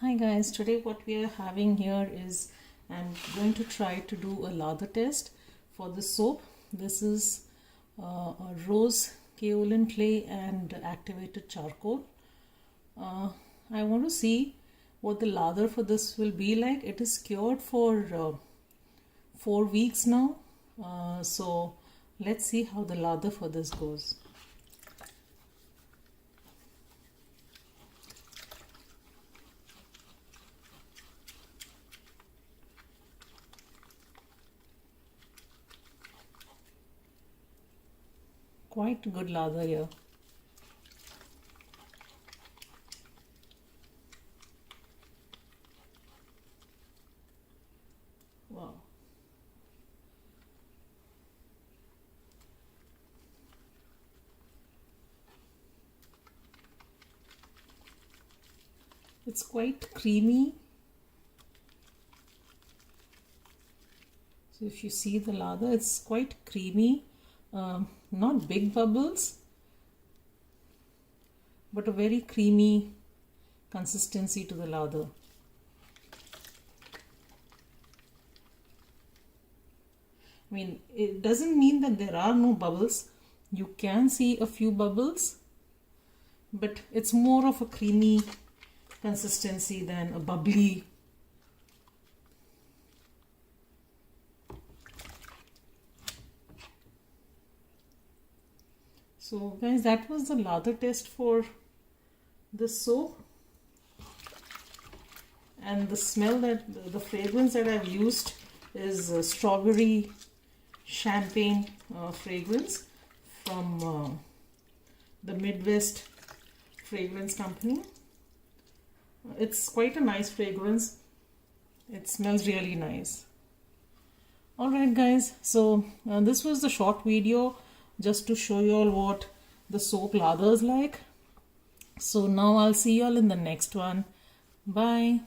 Hi guys, today what we are having here is I'm going to try to do a lather test for the soap. This is a rose kaolin clay and activated charcoal. I want to see what the lather for this will be like. It is cured for 4 weeks now, so let's see how the lather for this goes. Quite good lather here. Wow. It's quite creamy. So if you see the lather, it's quite creamy. Not big bubbles, but a very creamy consistency to the lather. I mean, it doesn't mean that there are no bubbles. You can see a few bubbles, but it's more of a creamy consistency than a bubbly. So guys, that was the lather test for the soap, and the smell the fragrance that I've used is strawberry champagne fragrance from the Midwest fragrance company. It's quite a nice fragrance. It smells really nice. Alright guys, so this was the short video just to show you all what the soap lather is like. So now I'll see you all in the next one. Bye.